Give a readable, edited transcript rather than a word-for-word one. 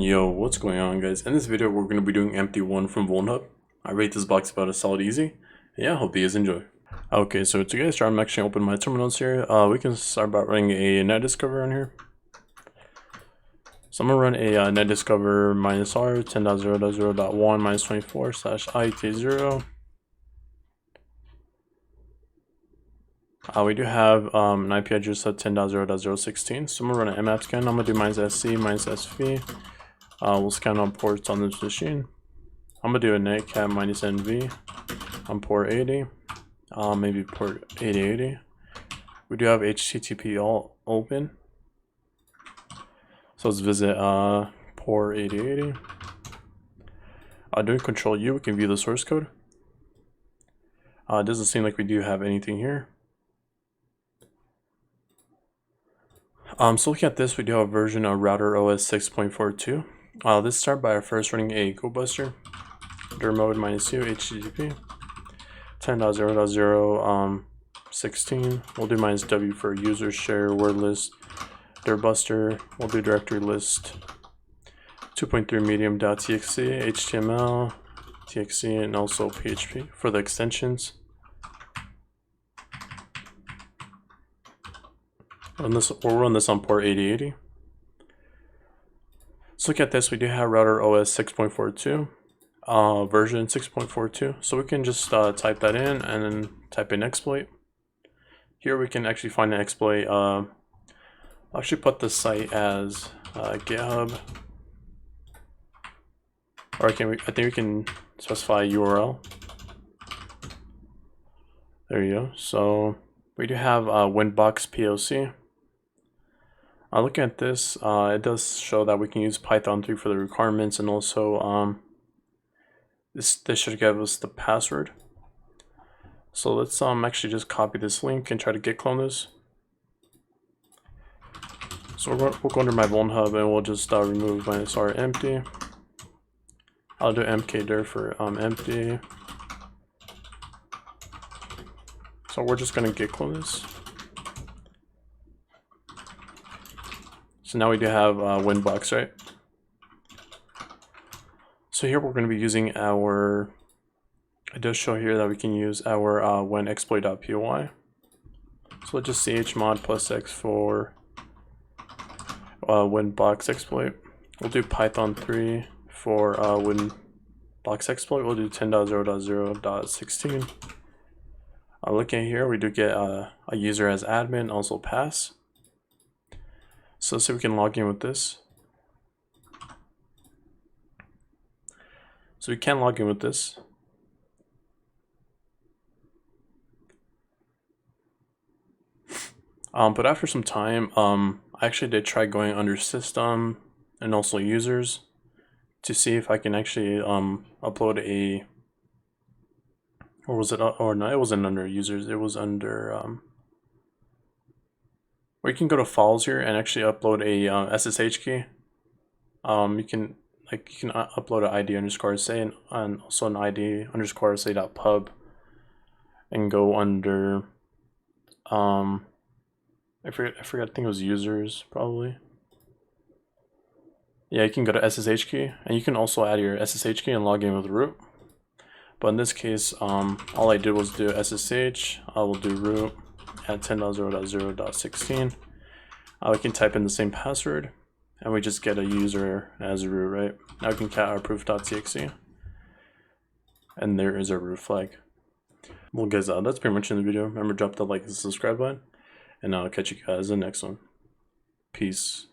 Yo, what's going on, guys? In this video we're going to be doing empty 1 from VulnHub. I rate this box about a solid easy. Yeah, hope you guys enjoy. Okay, so to get started, I'm actually open my terminals here. We can start by running a net discover on here. So I'm going to run a net discover minus r 10.0.0.1 minus 24 slash IET0. We do have an IP address at 10.0.0.16, so I'm going to run an mmap scan. I'm going to do minus sc minus sv. We'll scan on ports on this machine. I'm going to do a netcat minus nv on port 80, maybe port 8080. We do have HTTP all open. So let's visit port 8080. Doing control U, we can view the source code. It doesn't seem like we do have anything here. So looking at this, we do have a version of router OS 6.42. Let's start by first running a GoBuster. Dir mode minus U HTTP 10.0.0 We'll do minus W for user share word list. Dirbuster. We'll do directory list 2.3 medium.txt, HTML, TXT, and also PHP for the extensions. We'll run this on port 8080. So look at this, we do have router OS 6.42, version 6.42. So we can just type that in and then type in exploit. Here we can actually find an exploit. I'll actually put the site as GitHub. Or I think we can specify a URL. There you go. So we do have Winbox POC. Looking at this, it does show that we can use Python 3 for the requirements, and also this should give us the password. So let's actually just copy this link and try to git clone this. So we'll go under my VulnHub and we'll just remove minus r empty. I'll do mkdir for empty. So we're just gonna git clone this. So now we do have Winbox, right? So here we're going to be using our, it does show here that we can use our winexploit.py. So let's just chmod plus x for Winbox exploit. We'll do Python 3 for Winbox exploit. We'll do 10.0.0.16. Looking here, we do get a user as admin, also pass. So let's see if we can log in with this. So we can log in with this. But after some time, I actually did try going under system and also users to see if I can actually upload a, or was it, or no, it wasn't under users, it was under, or you can go to files here and actually upload a SSH key. You can upload an ID underscore say and also an ID underscore say.pub and go under I forget, I think it was users probably. Yeah, you can go to SSH key and you can also add your SSH key and log in with root. But in this case, all I did was do SSH. I will do root at 10.0.0.16. We can type in the same password and we just get a user as root, right? Now we can cat our proof.txt and there is our root flag. Well guys, that's pretty much in the video. Remember, drop the like and subscribe button, and I'll catch you guys in the next one. Peace.